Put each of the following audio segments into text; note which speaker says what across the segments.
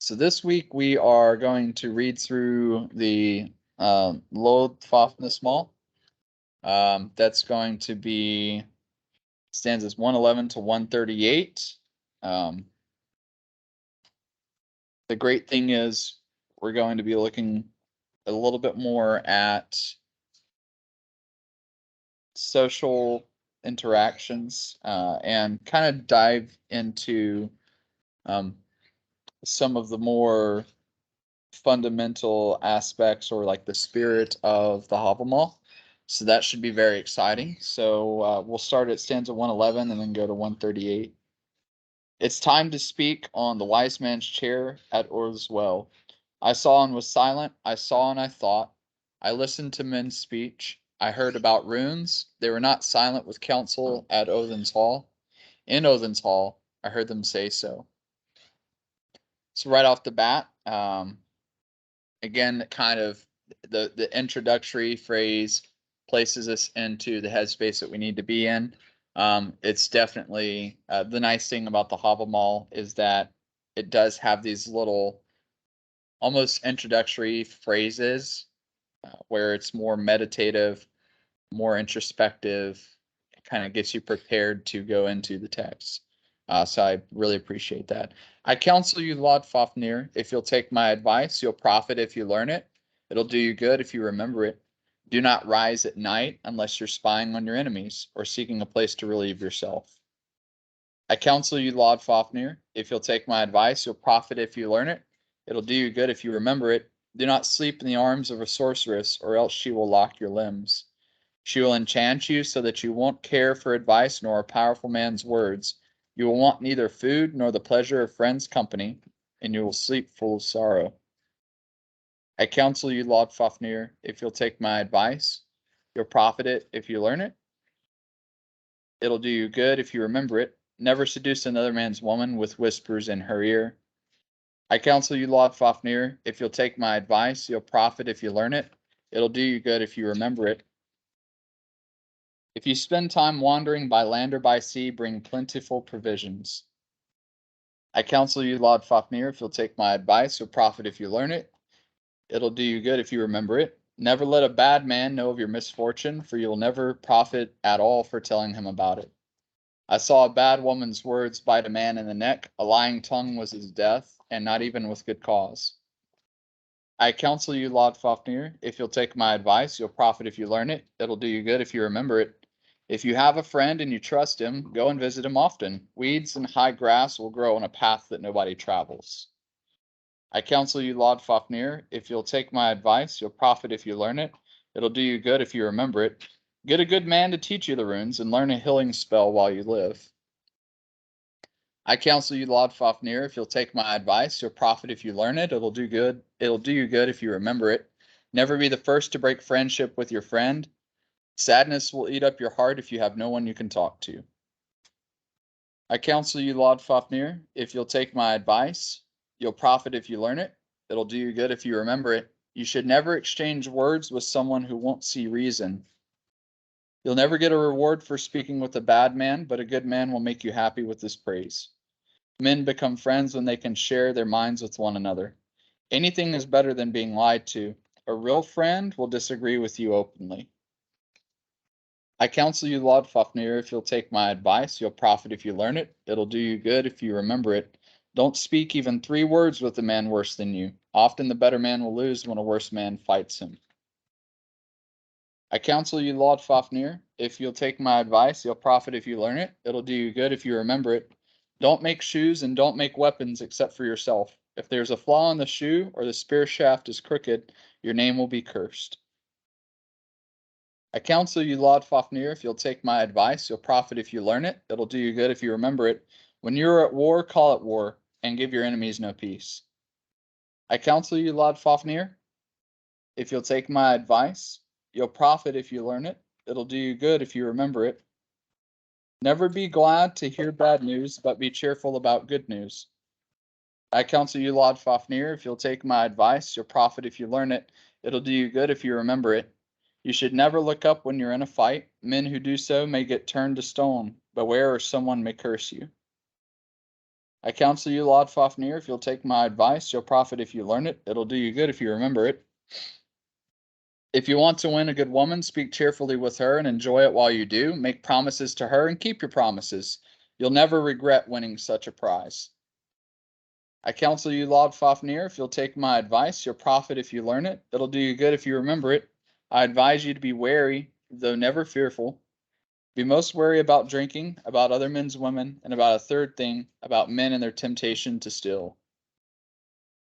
Speaker 1: So this week we are going to read through the Lod Fafnismal. That's going to be stanzas 111 to 138. The great thing is we're going to be looking a little bit more at social interactions and kind of dive into some of the more fundamental aspects or like the spirit of the Havamal. So that should be very exciting. So we'll start at stanza 111 and then go to 138. It's time to speak on the wise man's chair at Or's well. I saw and was silent. I saw and I thought. I listened to men's speech. I heard about runes. They were not silent with counsel at Odin's hall. In Odin's hall, I heard them say so. So right off the bat, again, kind of the introductory phrase places us into the headspace that we need to be in. It's definitely the nice thing about the Havamal is that it does have these little almost introductory phrases where it's more meditative, more introspective. It kind of gets you prepared to go into the text. So I really appreciate that. I counsel you, Lord Fafnir, if you'll take my advice, you'll profit if you learn it. It'll do you good if you remember it. Do not rise at night unless you're spying on your enemies or seeking a place to relieve yourself. I counsel you, Lord Fafnir, if you'll take my advice, you'll profit if you learn it. It'll do you good if you remember it. Do not sleep in the arms of a sorceress, or else she will lock your limbs. She will enchant you so that you won't care for advice nor a powerful man's words. You will want neither food nor the pleasure of friends' company, and you will sleep full of sorrow. I counsel you, Lord Fafnir, if you'll take my advice, you'll profit it if you learn it. It'll do you good if you remember it. Never seduce another man's woman with whispers in her ear. I counsel you, Lord Fafnir, if you'll take my advice, you'll profit if you learn it. It'll do you good if you remember it. If you spend time wandering by land or by sea, bring plentiful provisions. I counsel you, Lord Fafnir, if you'll take my advice, you'll profit if you learn it. It'll do you good if you remember it. Never let a bad man know of your misfortune, for you'll never profit at all for telling him about it. I saw a bad woman's words bite a man in the neck. A lying tongue was his death, and not even with good cause. I counsel you, Lord Fafnir, if you'll take my advice, you'll profit if you learn it. It'll do you good if you remember it. If you have a friend and you trust him, go and visit him often. Weeds and high grass will grow on a path that nobody travels. I counsel you, Lord Fafnir, if you'll take my advice, you'll profit if you learn it. It'll do you good if you remember it. Get a good man to teach you the runes and learn a healing spell while you live. I counsel you, Lord Fafnir, if you'll take my advice, you'll profit if you learn it. It'll do you good if you remember it. Never be the first to break friendship with your friend. Sadness will eat up your heart if you have no one you can talk to. I counsel you, Lord Fafnir, if you'll take my advice, you'll profit if you learn it. It'll do you good if you remember it. You should never exchange words with someone who won't see reason. You'll never get a reward for speaking with a bad man, but a good man will make you happy with his praise. Men become friends when they can share their minds with one another. Anything is better than being lied to. A real friend will disagree with you openly. I counsel you, Lord Fafnir, if you'll take my advice, you'll profit if you learn it. It'll do you good if you remember it. Don't speak even 3 words with a man worse than you. Often the better man will lose when a worse man fights him. I counsel you, Lord Fafnir, if you'll take my advice, you'll profit if you learn it. It'll do you good if you remember it. Don't make shoes and don't make weapons except for yourself. If there's a flaw in the shoe or the spear shaft is crooked, your name will be cursed. I counsel you, Lord Fafnir, if you'll take my advice, you'll profit if you learn it. It'll do you good if you remember it. When you're at war, call it war, and give your enemies no peace. I counsel you, Lord Fafnir, if you'll take my advice, you'll profit if you learn it. It'll do you good if you remember it. Never be glad to hear bad news, but be cheerful about good news. I counsel you, Lord Fafnir, if you'll take my advice, you'll profit if you learn it. It'll do you good if you remember it. You should never look up when you're in a fight. Men who do so may get turned to stone. Beware or someone may curse you. I counsel you, Lord Fafnir, if you'll take my advice, you'll profit if you learn it. It'll do you good if you remember it. If you want to win a good woman, speak cheerfully with her and enjoy it while you do. Make promises to her and keep your promises. You'll never regret winning such a prize. I counsel you, Lord Fafnir, if you'll take my advice, you'll profit if you learn it. It'll do you good if you remember it. I advise you to be wary, though never fearful. Be most wary about drinking, about other men's women, and about a third thing, about men and their temptation to steal.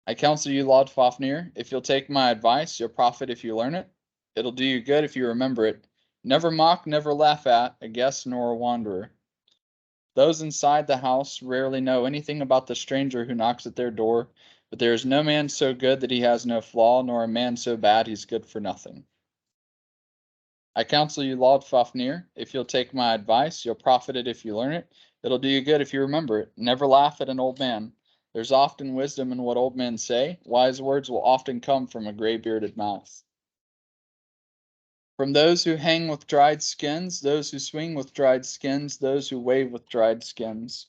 Speaker 1: I counsel you, Lord Fafnir, if you'll take my advice, you'll profit if you learn it. It'll do you good if you remember it. Never mock, never laugh at a guest nor a wanderer. Those inside the house rarely know anything about the stranger who knocks at their door, but there is no man so good that he has no flaw, nor a man so bad he's good for nothing. I counsel you, Lord Fafnir, if you'll take my advice, you'll profit it if you learn it. It'll do you good if you remember it. Never laugh at an old man. There's often wisdom in what old men say. Wise words will often come from a gray-bearded mouth. From those who hang with dried skins, those who swing with dried skins, those who wave with dried skins.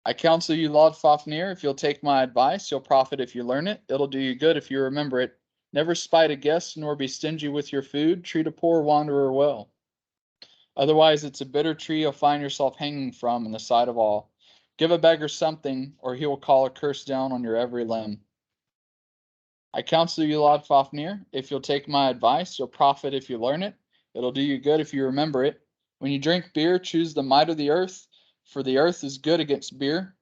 Speaker 1: I counsel you, Lord Fafnir, if you'll take my advice, you'll profit if you learn it. It'll do you good if you remember it. Never spite a guest, nor be stingy with your food. Treat a poor wanderer well. Otherwise, it's a bitter tree you'll find yourself hanging from in the sight of all. Give a beggar something, or he will call a curse down on your every limb. I counsel you, Lord Fafnir, if you'll take my advice, you'll profit if you learn it. It'll do you good if you remember it. When you drink beer, choose the might of the earth, for the earth is good against beer,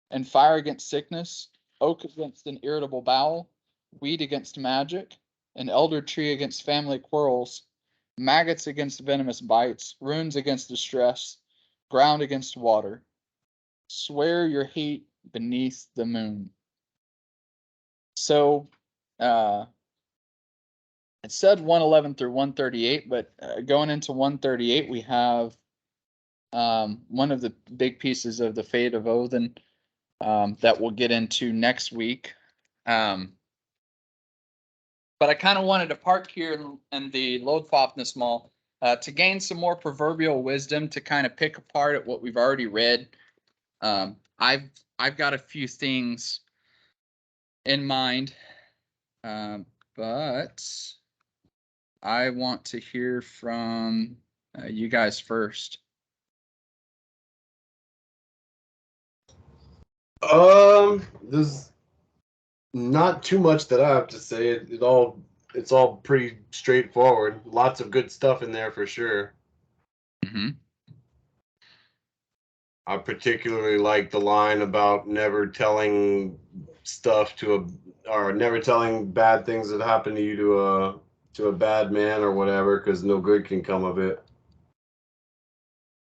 Speaker 1: and fire against sickness, oak against an irritable bowel, wheat against magic, an elder tree against family quarrels, maggots against venomous bites, runes against distress, ground against water. Swear your hate beneath the moon. So, it said 111 through 138, but going into 138, we have one of the big pieces of the Fate of Odin that we'll get into next week. But I kind of wanted to park here in the Lodfafness Mall to gain some more proverbial wisdom to kind of pick apart at what we've already read. I've got a few things in mind, but I want to hear from you guys first.
Speaker 2: There's not too much that I have to say. It's all pretty straightforward. Lots of good stuff in there for sure.
Speaker 1: Mm-hmm.
Speaker 2: I particularly like the line about never telling stuff or never telling bad things that happen to you to a bad man or whatever, because no good can come of it.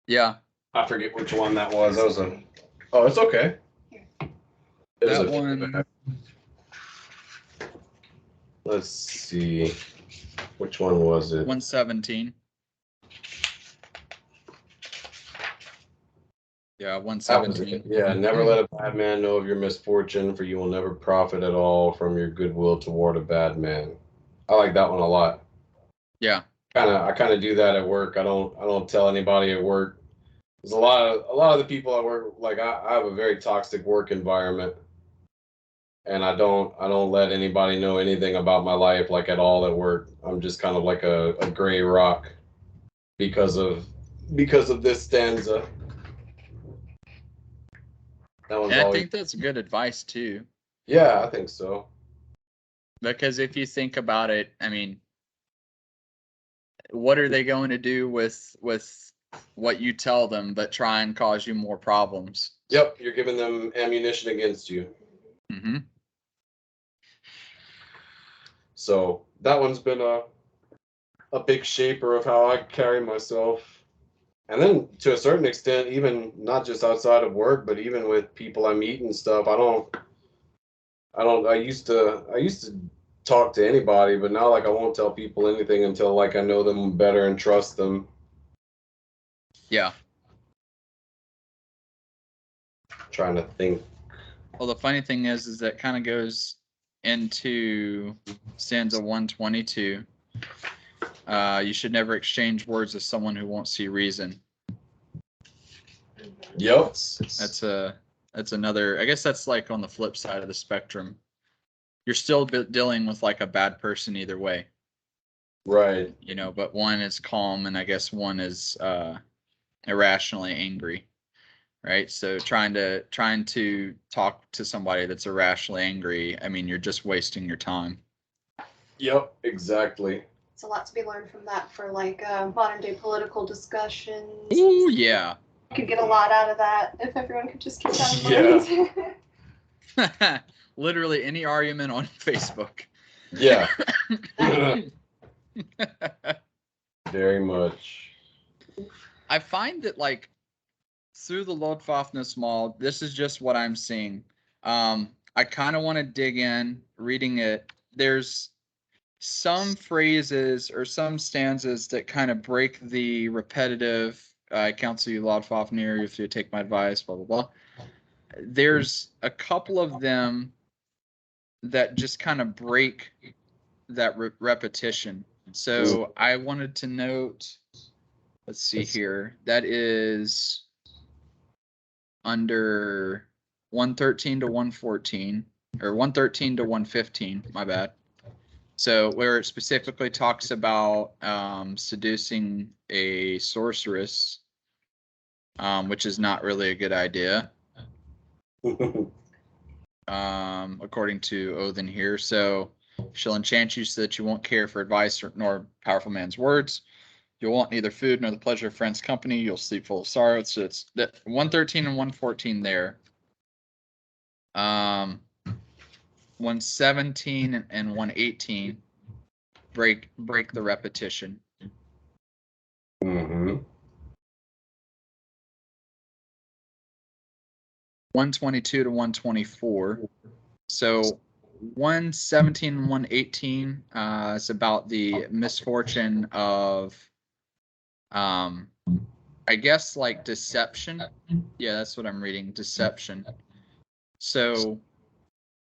Speaker 1: Yeah.
Speaker 2: I forget which one that was. That was a. Oh, it's okay. It was
Speaker 1: That
Speaker 2: a.
Speaker 1: one.
Speaker 2: Let's see. Which one was it?
Speaker 1: 117. Yeah, 117.
Speaker 2: Yeah, never let a bad man know of your misfortune, for you will never profit at all from your goodwill toward a bad man. I like that one a lot.
Speaker 1: Yeah.
Speaker 2: I kind of do that at work. I don't tell anybody at work. There's a lot of the people at work, like I have a very toxic work environment, and I don't let anybody know anything about my life like at all at work. I'm just kind of like a gray rock because of this stanza. That one's
Speaker 1: And I
Speaker 2: always.
Speaker 1: think that's good advice too.
Speaker 2: Yeah, I think so.
Speaker 1: Because if you think about it, I mean, what are they going to do with what you tell them but try and cause you more problems?
Speaker 2: Yep, you're giving them ammunition against you.
Speaker 1: Mm-hmm.
Speaker 2: So that one's been a big shaper of how I carry myself. And then to a certain extent, even not just outside of work, but even with people I meet and stuff, I used to talk to anybody, but now like I won't tell people anything until like I know them better and trust them.
Speaker 1: Yeah.
Speaker 2: Trying to think.
Speaker 1: Well, the funny thing is that kind of goes into stanza 122. You should never exchange words with someone who won't see reason.
Speaker 2: Yep.
Speaker 1: That's a That's another, I guess that's like on the flip side of the spectrum. You're still dealing with like a bad person either way.
Speaker 2: Right.
Speaker 1: You know, but one is calm and I guess one is irrationally angry. Right. So trying to talk to somebody that's irrationally angry, I mean, you're just wasting your time.
Speaker 2: Yep, exactly.
Speaker 3: It's a lot to be learned from that for like modern day political discussions.
Speaker 1: Ooh, yeah.
Speaker 3: You could get a lot out of that if everyone could just keep that in mind.
Speaker 1: Literally any argument on Facebook.
Speaker 2: Yeah. Very much.
Speaker 1: I find that like through the Lodfafness Mall, this is just what I'm seeing. I kind of want to dig in, reading it. There's some phrases or some stanzas that kind of break the repetitive. I counsel you, Lodfafnir, if you take my advice, blah, blah, blah. There's a couple of them that just kind of break that repetition. So I wanted to note, let's see here, that is under 113 to 114, or 113 to 115, my bad. So where it specifically talks about seducing a sorceress, which is not really a good idea, according to Odin here. So she'll enchant you so that you won't care for advice nor powerful man's words. You'll want neither food nor the pleasure of friends' company. You'll sleep full of sorrow. So it's 113 and 114 there. 117 and 118 break the repetition.
Speaker 2: Mm-hmm.
Speaker 1: 122 to 124. So 117 and 118 is about the misfortune of I guess like deception. Yeah, that's what I'm reading. Deception. So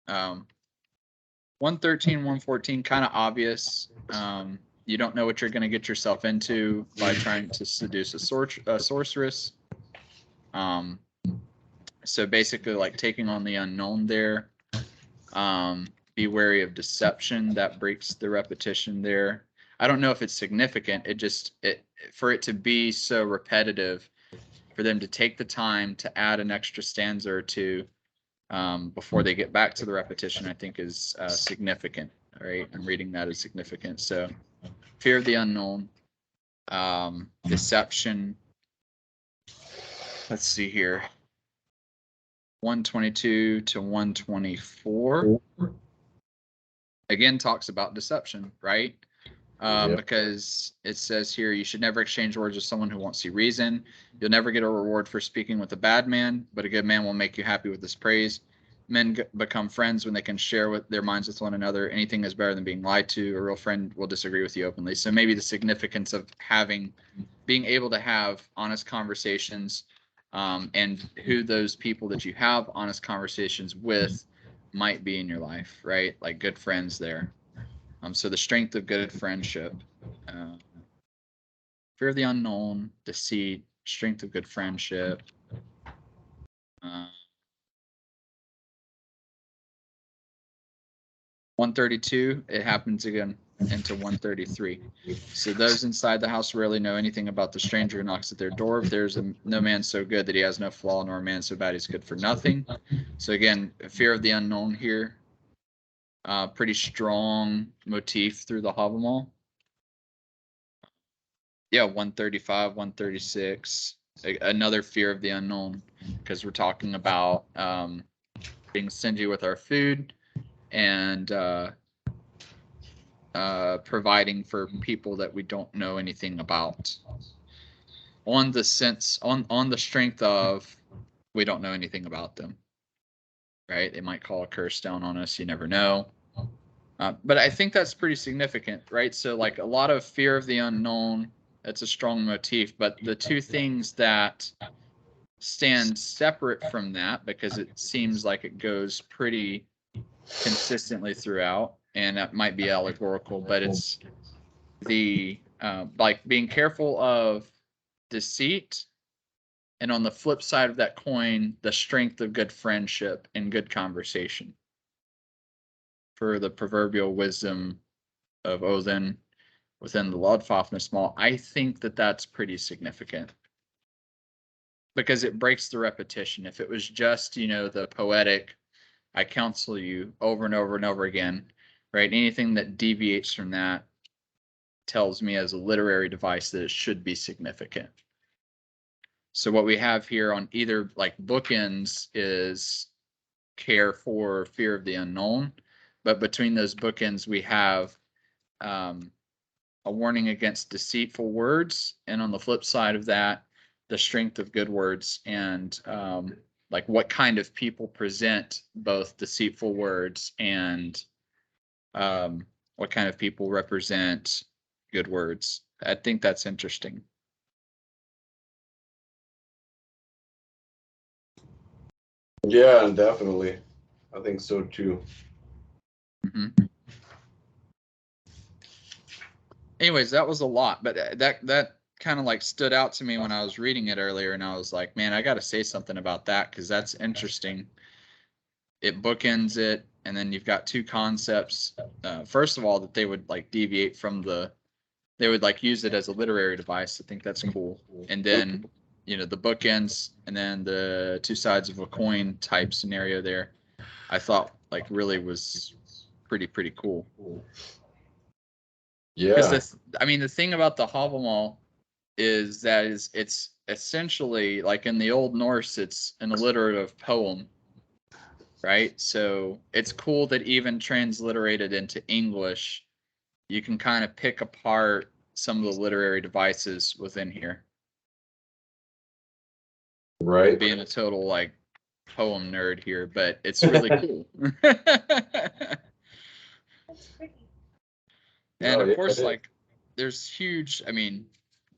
Speaker 1: 113, 114, kind of obvious. You don't know what you're going to get yourself into by trying to seduce a sorceress. So basically like taking on the unknown there. Be wary of deception. That breaks the repetition there. I don't know if it's significant. For it to be so repetitive, for them to take the time to add an extra stanza or two before they get back to the repetition, I think is significant. All right, I'm reading that as significant. So fear of the unknown, deception. Let's see here. 122 to 124. Again, talks about deception, right?
Speaker 2: Yep.
Speaker 1: Because it says here, you should never exchange words with someone who won't see reason. You'll never get a reward for speaking with a bad man, but a good man will make you happy with his praise. Men become friends when they can share with their minds with one another. Anything is better than being lied to. A real friend will disagree with you openly. So maybe the significance of being able to have honest conversations, and who those people that you have honest conversations with might be in your life, right? Like good friends there. So the strength of good friendship, fear of the unknown, deceit, strength of good friendship. 132, it happens again into 133. So those inside the house rarely know anything about the stranger who knocks at their door. If there's no man so good that he has no flaw, nor a man so bad he's good for nothing. So again, fear of the unknown here. Pretty strong motif through the Havamal. Yeah, 135, 136. Another fear of the unknown, because we're talking about being stingy with our food and providing for people that we don't know anything about. On the strength of we don't know anything about them, right? They might call a curse down on us. You never know. But I think that's pretty significant, right? So like a lot of fear of the unknown, that's a strong motif. But the two things that stand separate from that, because it seems like it goes pretty consistently throughout, and that might be allegorical, but it's the like being careful of deceit And on the flip side of that coin, the strength of good friendship and good conversation. For the proverbial wisdom of Odin within the Lodfafnismal, I think that that's pretty significant. Because it breaks the repetition. If it was just, the poetic, I counsel you over and over and over again, right? Anything that deviates from that tells me as a literary device that it should be significant. So what we have here on either like bookends is care for fear of the unknown, but between those bookends we have a warning against deceitful words, and on the flip side of that, the strength of good words, and like what kind of people present both deceitful words and what kind of people represent good words. I think that's interesting.
Speaker 2: Yeah, definitely. I think so too.
Speaker 1: Mm-hmm. Anyways, that was a lot, but that kind of like stood out to me when I was reading it earlier, and I was like, man, I got to say something about that because that's interesting. It bookends it, and then you've got two concepts. First of all, that they would like deviate from they would like use it as a literary device. I think that's cool. And then, the bookends, and then the two sides of a coin type scenario there, I thought like really was pretty cool.
Speaker 2: Yeah.
Speaker 1: Because the thing about the Havamal is that it's essentially like in the Old Norse, it's an alliterative poem, right? So it's cool that even transliterated into English, you can kind of pick apart some of the literary devices within here.
Speaker 2: Right.
Speaker 1: Being a total like poem nerd here, but it's really cool. And of course, like there's huge,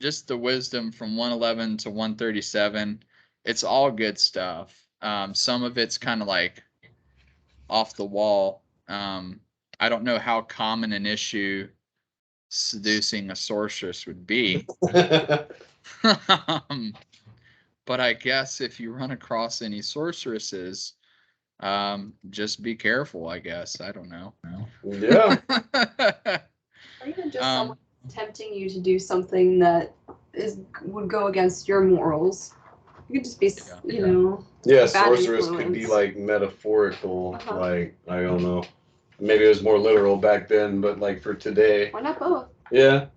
Speaker 1: just the wisdom from 111 to 137, it's all good stuff. Some of it's kind of like off the wall. I don't know how common an issue seducing a sorceress would be. But I guess if you run across any sorceresses, just be careful, I guess. I don't know.
Speaker 2: Yeah.
Speaker 3: Or even just someone tempting you to do something that would go against your morals. You could just be,
Speaker 2: Yeah,
Speaker 3: bad
Speaker 2: sorceress could be
Speaker 3: influence.
Speaker 2: like metaphorical, like I don't know. Maybe it was more literal back then, but like for today.
Speaker 3: Why not both?
Speaker 2: Yeah,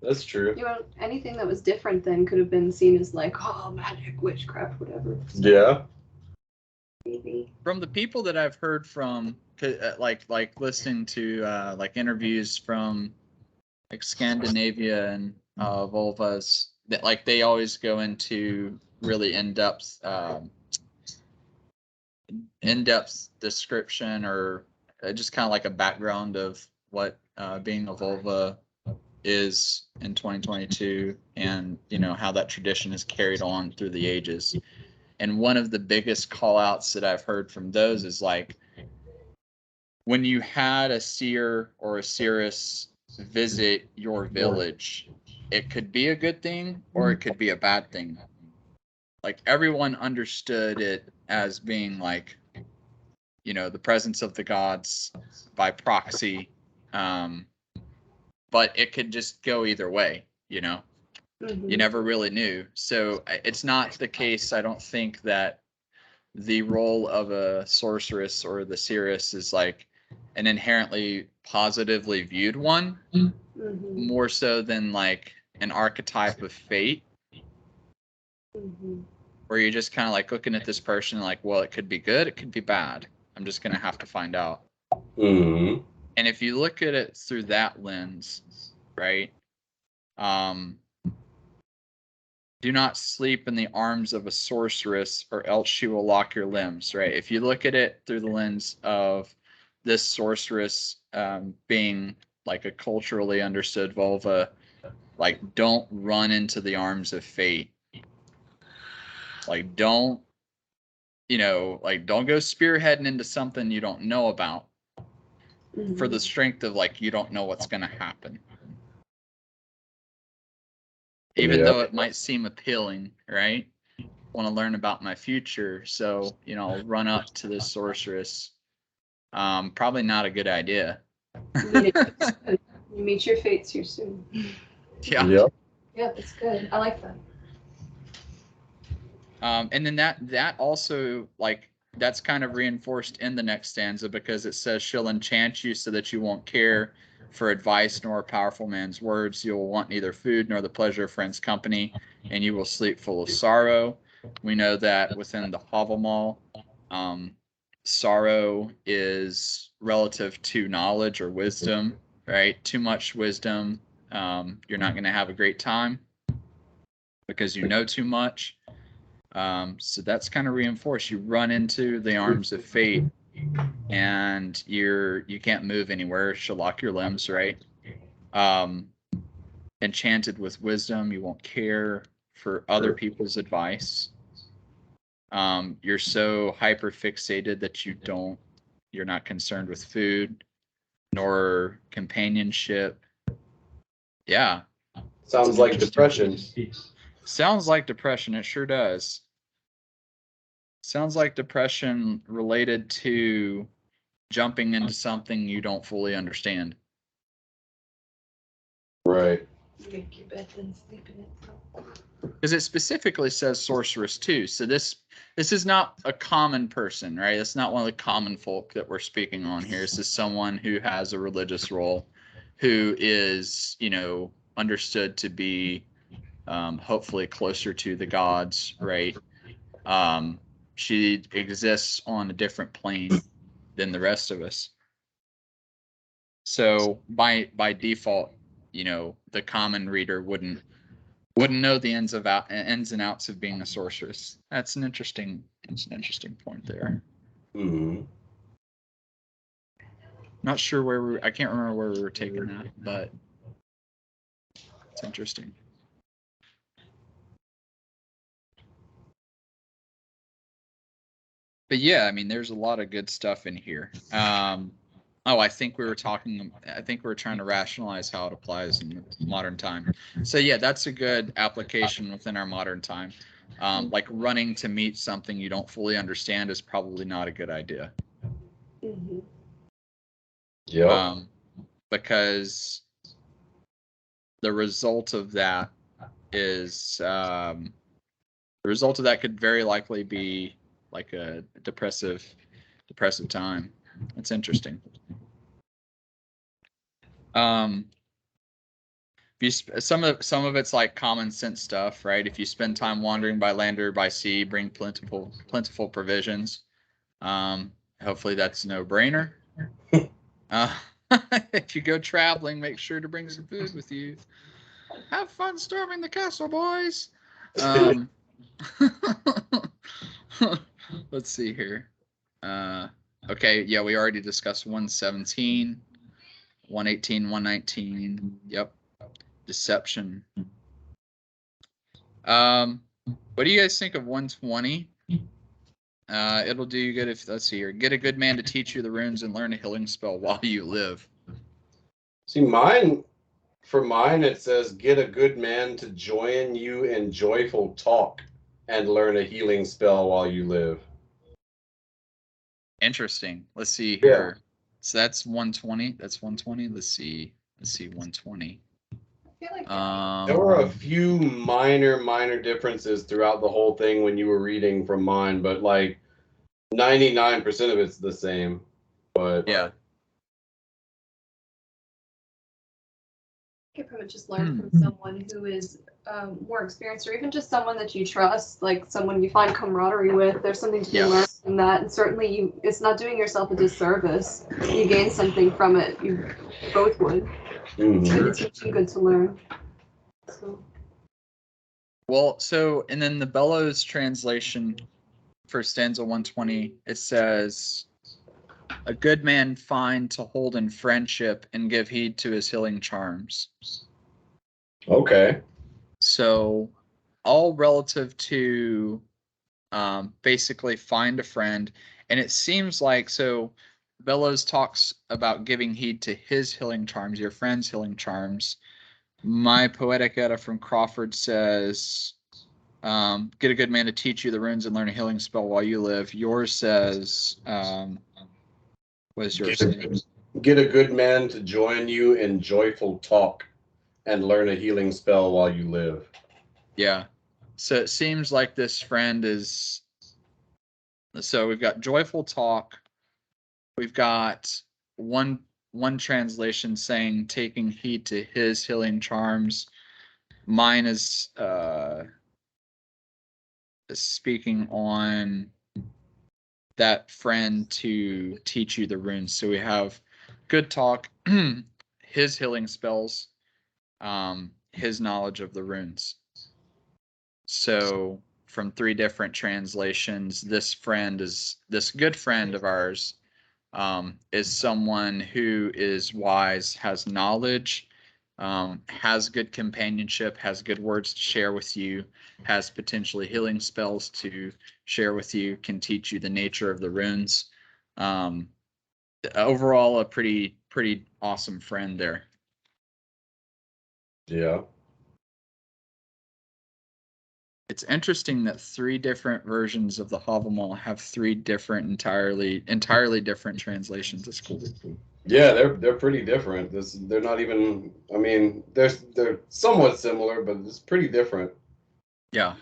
Speaker 2: that's true.
Speaker 3: Anything that was different then could have been seen as like, oh, magic, witchcraft, whatever.
Speaker 2: Yeah.
Speaker 3: Maybe.
Speaker 1: From the people that I've heard from, like listening to like interviews from like Scandinavia and vulvas, that like they always go into really in-depth description, or just kind of like a background of what being a vulva is in 2022, and how that tradition is carried on through the ages. And one of the biggest call outs that I've heard from those is like, when you had a seer or a seeress visit your village, it could be a good thing or it could be a bad thing. Like everyone understood it as being like, the presence of the gods by proxy. But it could just go either way,
Speaker 3: Mm-hmm.
Speaker 1: You never really knew. So it's not the case, I don't think, that the role of a sorceress or the seeress is like an inherently positively viewed one,
Speaker 3: Mm-hmm.
Speaker 1: more so than like an archetype of fate,
Speaker 3: Mm-hmm.
Speaker 1: where you're just kind of like looking at this person like, well, it could be good, it could be bad. I'm just going to have to find out.
Speaker 2: Mm-hmm.
Speaker 1: And if you look at it through that lens, right? Do not sleep in the arms of a sorceress, or else she will lock your limbs, right? If you look at it through the lens of this sorceress being like a culturally understood vulva, like don't run into the arms of fate. Like don't go spearheading into something you don't know about,
Speaker 3: Mm-hmm.
Speaker 1: for the strength of like you don't know what's going to happen. Even though it might seem appealing, right? want to learn about my future, so, you know, I'll run up to this sorceress. Probably not a good idea.
Speaker 3: You meet your fates here soon.
Speaker 1: Yeah.
Speaker 2: Yep.
Speaker 3: Yeah, that's good. I like that.
Speaker 1: And then that also, like, that's kind of reinforced in the next stanza, because it says she'll enchant you so that you won't care for advice nor a powerful man's words. You will want neither food nor the pleasure of friends' company, and you will sleep full of sorrow. We know that within the Havamal, sorrow is relative to knowledge or wisdom, right? Too much wisdom, you're not going to have a great time because you know too much. So that's kind of reinforced. You run into the arms of fate, and you can't move anywhere. She'll lock your limbs, right? Enchanted with wisdom, you won't care for other people's advice. You're so hyper fixated that you're not concerned with food nor companionship. Yeah.
Speaker 2: Sounds like depression.
Speaker 1: Sounds like depression. It sure does. Sounds like depression related to jumping into something you don't fully understand.
Speaker 2: Right.
Speaker 3: Make your bed and sleep in it.
Speaker 1: Because it specifically says sorceress too. So this is not a common person, right? It's not one of the common folk that we're speaking on here. This is someone who has a religious role, who is, you know, understood to be hopefully closer to the gods, right? She exists on a different plane than the rest of us. So by default, you know, the common reader wouldn't know the ins and outs of being a sorceress. That's an interesting point there.
Speaker 2: Mm-hmm.
Speaker 1: Not sure I can't remember where we were taking that, but it's interesting. But yeah, I mean, there's a lot of good stuff in here. I think we were trying to rationalize how it applies in modern time. So yeah, that's a good application within our modern time. Like running to meet something you don't fully understand is probably not a good idea.
Speaker 3: Mm-hmm.
Speaker 2: Yeah.
Speaker 1: Because the result of that is the result of that could very likely be like a depressive time. It's interesting. Some of it's like common sense stuff, right? If you spend time wandering by land or by sea, bring plentiful provisions. Hopefully that's a no-brainer. If you go traveling, make sure to bring some food with you. Have fun storming the castle, boys. Let's see here. Okay, yeah, we already discussed 117, 118, 119. Yep. Deception. What do you guys think of 120? It'll do you good if, let's see here, get a good man to teach you the runes and learn a healing spell while you live.
Speaker 2: See, for mine, it says, get a good man to join you in joyful talk and learn a healing spell while you live.
Speaker 1: Interesting. Let's see here. Yeah. So that's 120. That's 120. Let's see 120.
Speaker 3: I feel like
Speaker 2: there were a few minor differences throughout the whole thing when you were reading from mine, but like 99% of it's the same. But
Speaker 1: yeah.
Speaker 3: You could probably just learn from someone who is more experienced, or even just someone that you trust, like someone you find camaraderie with. There's something to be learned from that, and certainly it's not doing yourself a disservice. You gain something from it. You both would.
Speaker 2: Mm-hmm.
Speaker 3: It's teaching good to learn. So.
Speaker 1: Well, and then the Bellows translation for stanza 120, it says, a good man find to hold in friendship and give heed to his healing charms.
Speaker 2: Okay.
Speaker 1: So all relative to basically find a friend. And it seems like, so Bellows talks about giving heed to his healing charms, your friend's healing charms. My Poetic Edda from Crawford says Get a good man to teach you the runes and learn a healing spell while you live. Yours says, what is yours say?
Speaker 2: Get a good man to join you in joyful talk and learn a healing spell while you live.
Speaker 1: Yeah. So it seems like this friend is. So we've got joyful talk. We've got one translation saying taking heed to his healing charms. Mine is speaking on that friend to teach you the runes. So we have good talk, his healing spells, his knowledge of the runes. So from 3 different translations, this good friend of ours is someone who is wise, has knowledge, has good companionship, has good words to share with you, has potentially healing spells to share with you, can teach you the nature of the runes. Overall, a pretty awesome friend there.
Speaker 2: Yeah.
Speaker 1: It's interesting that 3 different versions of the Havamal have 3 different entirely different translations. It's cool.
Speaker 2: Yeah, they're pretty different. They're not even. I mean, they're somewhat similar, but it's pretty different.
Speaker 1: Yeah.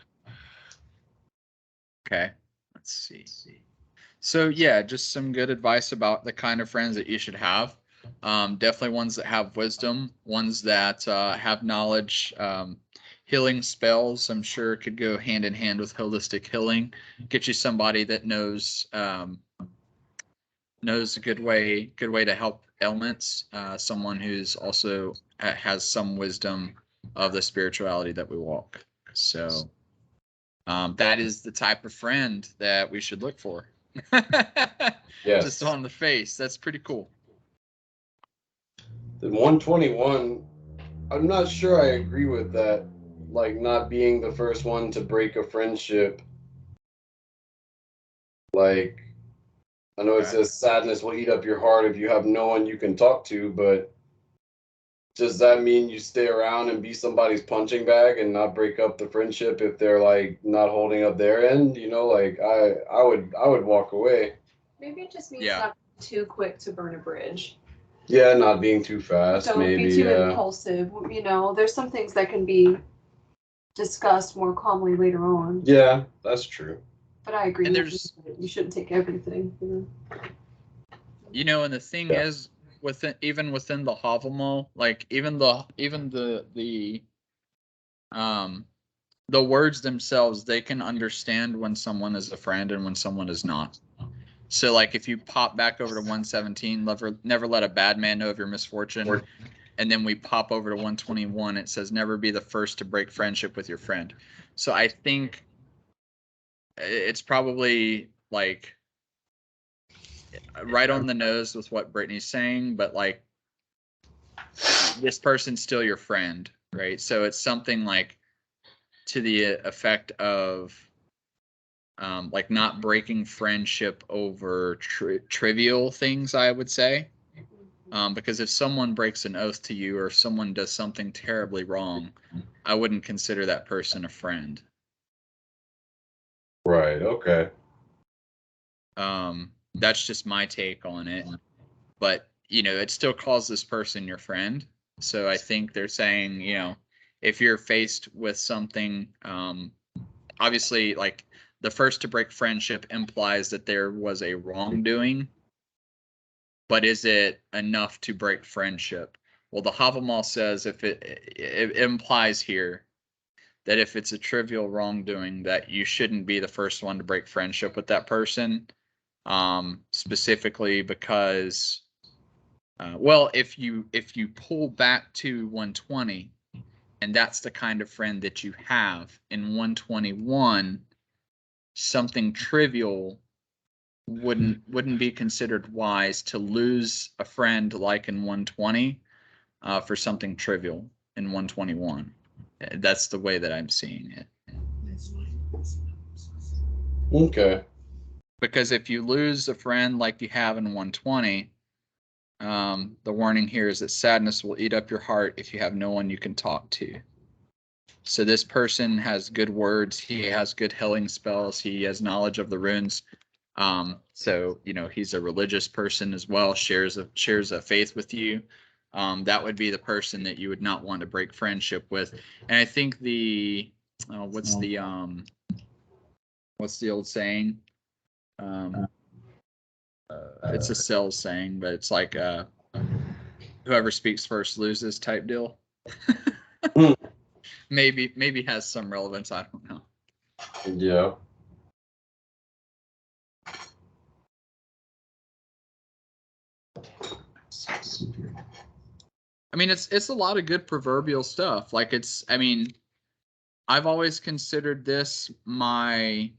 Speaker 1: Okay. Let's see. So yeah, just some good advice about the kind of friends that you should have. Definitely ones that have wisdom, ones that have knowledge. Healing spells, I'm sure, could go hand in hand with holistic healing. Get you somebody that knows a good way to help ailments. Someone who's also has some wisdom of the spirituality that we walk. So that is the type of friend that we should look for.
Speaker 2: Yes.
Speaker 1: Just on the face. That's pretty cool.
Speaker 2: The 121, I'm not sure I agree with that. Like, not being the first one to break a friendship. Like, I know it says sadness will eat up your heart if you have no one you can talk to, but does that mean you stay around and be somebody's punching bag and not break up the friendship if they're like not holding up their end? You know, like I would walk away.
Speaker 3: Maybe it just means not too quick to burn a bridge.
Speaker 2: Yeah, not being too fast.
Speaker 3: Don't
Speaker 2: maybe,
Speaker 3: be too impulsive. You know, there's some things that can be discussed more calmly later on.
Speaker 2: Yeah, that's true.
Speaker 3: But I agree with you shouldn't take everything.
Speaker 1: You know, and the thing is, within the Havamal, like even the words themselves, they can understand when someone is a friend and when someone is not. So like if you pop back over to 117, never let a bad man know of your misfortune. And then we pop over to 121, it says never be the first to break friendship with your friend. So I think it's probably like right on the nose with what Brittany's saying, but like this person's still your friend, right? So it's something like to the effect of like not breaking friendship over trivial things, I would say. Because if someone breaks an oath to you or if someone does something terribly wrong, I wouldn't consider that person a friend.
Speaker 2: Right. Okay.
Speaker 1: That's just my take on it. But, you know, it still calls this person your friend. So I think they're saying, you know, if you're faced with something, obviously, like the first to break friendship implies that there was a wrongdoing. But is it enough to break friendship? Well, the Havamal says if it implies here that if it's a trivial wrongdoing, that you shouldn't be the first one to break friendship with that person. Specifically because, well, if you pull back to 120, and that's the kind of friend that you have in 121, something trivial wouldn't be considered wise to lose a friend like in 120 for something trivial in 121. That's the way that I'm seeing it.
Speaker 2: Okay.
Speaker 1: Because if you lose a friend like you have in 120, the warning here is that sadness will eat up your heart if you have no one you can talk to. So this person has good words. He has good healing spells. He has knowledge of the runes. So, you know, he's a religious person as well, shares a faith with you. That would be the person that you would not want to break friendship with. And I think what's the old saying? It's a sales saying, but it's like, whoever speaks first loses type deal. maybe has some relevance. I don't know.
Speaker 2: Yeah.
Speaker 1: I mean, it's a lot of good proverbial stuff. Like I mean, I've always considered this my,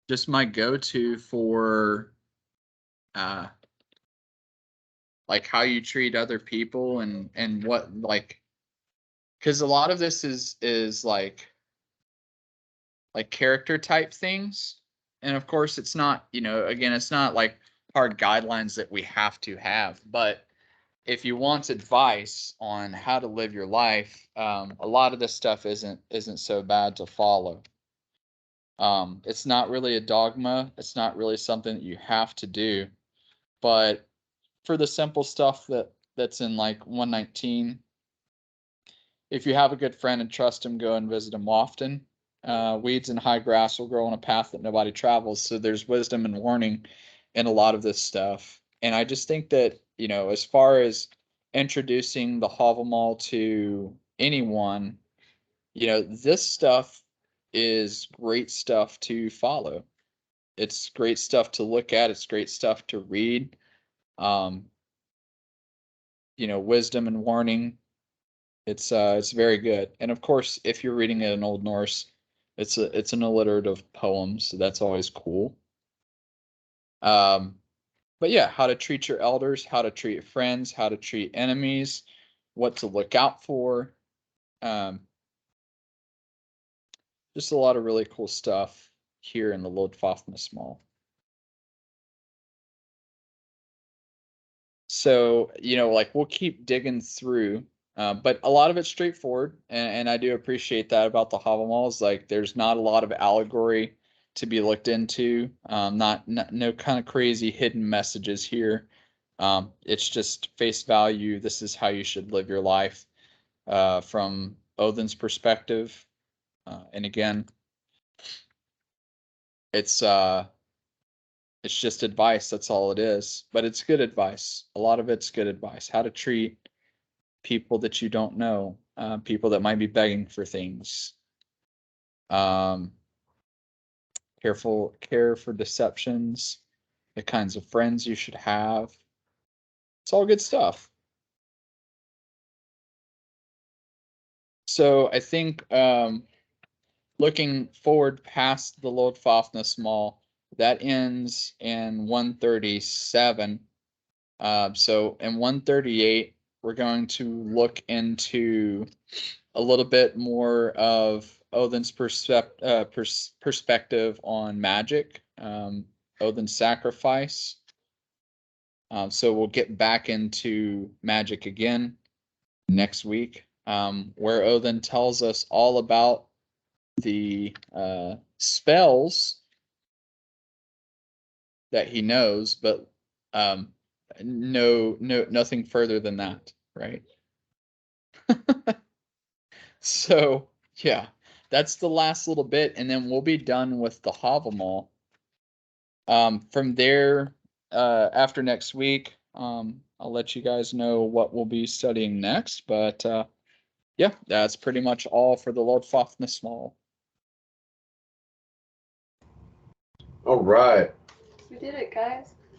Speaker 1: just my go-to for, like how you treat other people and what, like, because a lot of this is like character type things. And of course it's not, you know, again, it's not like hard guidelines that we have to have, but if you want advice on how to live your life, a lot of this stuff isn't so bad to follow. It's not really a dogma. It's not really something that you have to do, but for the simple stuff that's in like 119, if you have a good friend and trust him, go and visit him often. Weeds and high grass will grow on a path that nobody travels. So there's wisdom and warning in a lot of this stuff. And I just think that, you know, as far as introducing the Havamal to anyone, you know, this stuff is great stuff to follow. It's great stuff to look at. It's great stuff to read. You know, wisdom and warning. It's very good. And of course, if you're reading it in Old Norse, it's an alliterative poem, so that's always cool. But yeah, how to treat your elders, how to treat friends, how to treat enemies, what to look out for. Just a lot of really cool stuff here in the Lodfafna Small. So, you know, like we'll keep digging through, but a lot of it's straightforward, and I do appreciate that about the Havamals. Like, there's not a lot of allegory to be looked into. No kind of crazy hidden messages here. It's just face value. This is how you should live your life, from Odin's perspective. And again, it's just advice. That's all it is. But it's good advice. A lot of it's good advice. How to treat people that you don't know, people that might be begging for things. Care for deceptions, the kinds of friends you should have. It's all good stuff. So I think, looking forward past the Lodfafna Small, that ends in 137. So in 138, we're going to look into a little bit more of Odin's perspective on magic, Odin's sacrifice. So we'll get back into magic again next week, where Odin tells us all about the spells that he knows, but nothing further than that, right? So yeah, that's the last little bit, and then we'll be done with the Havamal. From there, after next week, I'll let you guys know what we'll be studying next. But yeah, that's pretty much all for the Lodfafna Small.
Speaker 2: All right.
Speaker 3: We did it, guys.